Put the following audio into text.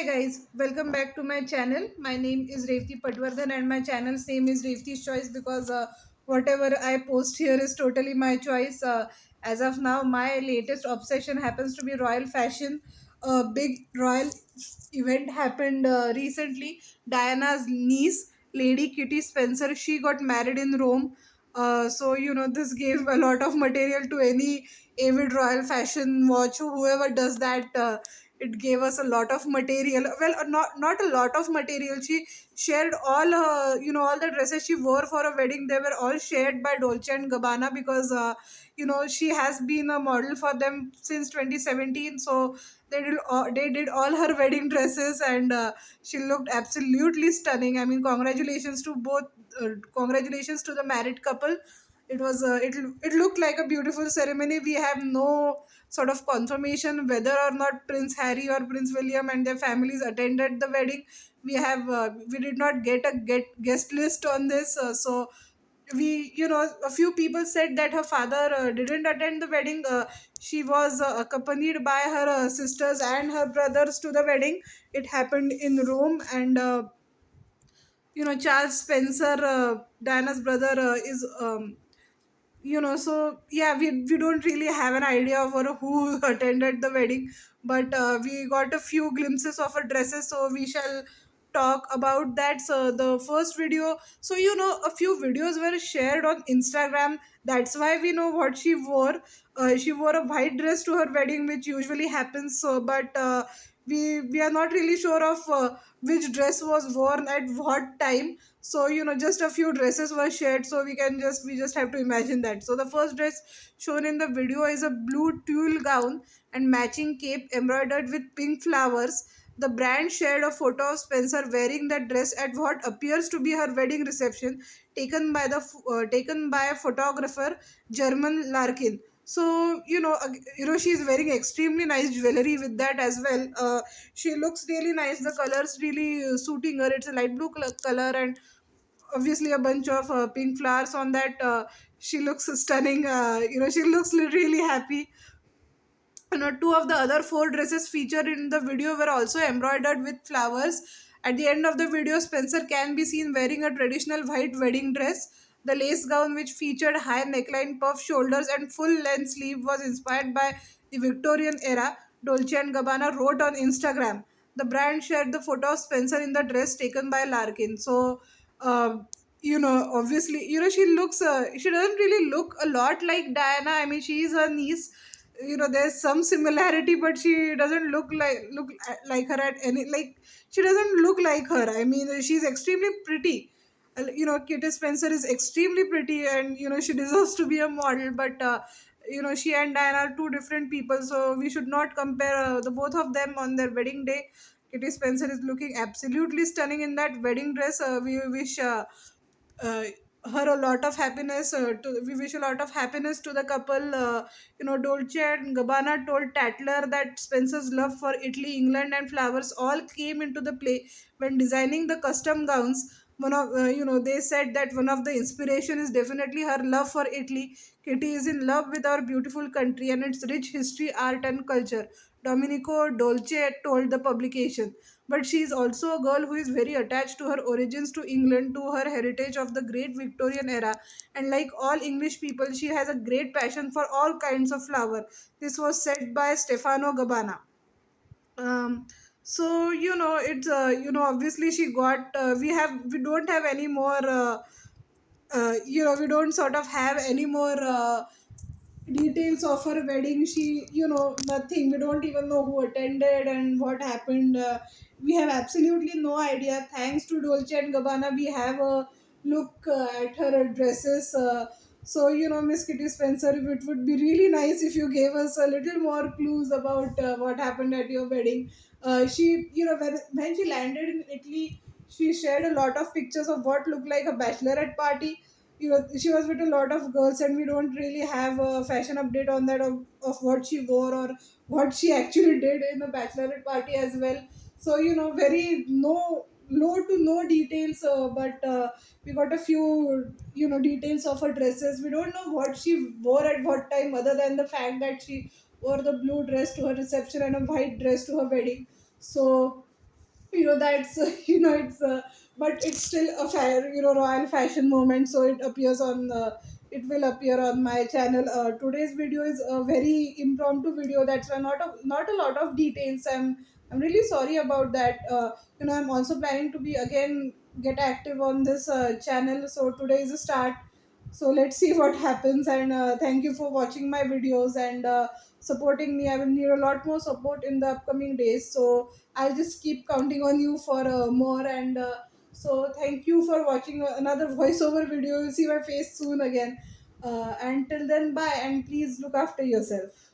Hi guys, welcome back to my channel. My name is Revti Patwardhan and my channel's name is Revti's Choice because whatever I post here is totally my choice. As of now, my latest obsession happens to be royal fashion. A big royal event happened recently. Diana's niece, Lady Kitty Spencer, she got married in Rome. This gave a lot of material to any avid royal fashion watch. Whoever does that, it gave us a lot of material. Well, not a lot of material. She shared all all the dresses she wore for a wedding. They were all shared by Dolce and Gabbana because she has been a model for them since 2017. So they did all her wedding dresses, and she looked absolutely stunning. I mean, congratulations to both. Congratulations to the married couple. It looked like a beautiful ceremony. We have no sort of confirmation whether or not Prince Harry or Prince William and their families attended the wedding. We did not get a guest list on this, so a few people said that her father didn't attend the wedding. She was accompanied by her sisters and her brothers to the wedding. It happened in Rome, and Charles Spencer, Diana's brother, is so yeah, we don't really have an idea of who attended the wedding, but we got a few glimpses of her dresses, so we shall talk about that. So the first video, so a few videos were shared on Instagram. That's why we know what she wore. She wore a white dress to her wedding, which usually happens, so but we are not really sure of which dress was worn at what time. So just a few dresses were shared, so we just have to imagine that. So the first dress shown in the video is a blue tulle gown and matching cape embroidered with pink flowers. The brand shared a photo of Spencer wearing that dress at what appears to be her wedding reception, taken by a photographer, German Larkin. So she's wearing extremely nice jewelry with that as well. She looks really nice. The colors really suiting her. It's a light blue color, and obviously a bunch of pink flowers on that. She looks stunning. She looks really happy. Two of the other four dresses featured in the video were also embroidered with flowers. At the end of the video, Spencer can be seen wearing a traditional white wedding dress. The lace gown, which featured high neckline, puff shoulders, and full length sleeve, was inspired by the Victorian era. Dolce and Gabbana wrote on Instagram. The brand shared the photo of Spencer in the dress taken by Larkin. So, obviously, she doesn't really look a lot like Diana. I mean, she is her niece. There's some similarity, but she doesn't look like her at any, like, she doesn't look like her. I mean, she's extremely pretty. Kitty Spencer is extremely pretty, and she deserves to be a model, but she and Diana are two different people, so we should not compare the both of them on their wedding day. Kitty Spencer is looking absolutely stunning in that wedding dress. We wish uh, her a lot of happiness. We wish a lot of happiness to the couple. Dolce and Gabbana told Tatler that Spencer's love for Italy, England, and flowers all came into the play when designing the custom gowns. They said that one of the inspiration is definitely her love for Italy. Kitty is in love with our beautiful country and its rich history, art, and culture. Domenico Dolce told the publication. But she is also a girl who is very attached to her origins, to England, to her heritage of the great Victorian era. And like all English people, she has a great passion for all kinds of flower. This was said by Stefano Gabbana. Um, it's obviously she got we don't have any more we don't sort of have any more details of her wedding. She, nothing. We don't even know who attended and what happened. We have absolutely no idea. Thanks to Dolce and Gabbana, we have a look at her dresses. Miss Kitty Spencer, it would be really nice if you gave us a little more clues about what happened at your wedding. When she landed in Italy, she shared a lot of pictures of what looked like a bachelorette party. She was with a lot of girls, and we don't really have a fashion update on that, of what she wore or what she actually did in the bachelorette party as well. So very no low to no details, but we got a few details of her dresses. We don't know what she wore at what time, other than the fact that she wore the blue dress to her reception and a white dress to her wedding. So That's it's but it's still a fair royal fashion moment, so it will appear on my channel. Today's video is a very impromptu video, that's why not a lot of details. I'm really sorry about that. I'm also planning to be again get active on this channel, so today is a start. So let's see what happens, and thank you for watching my videos and supporting me. I will need a lot more support in the upcoming days, so I'll just keep counting on you for more. And so thank you for watching another voiceover video. You'll see my face soon again. Until then, bye, and please look after yourself.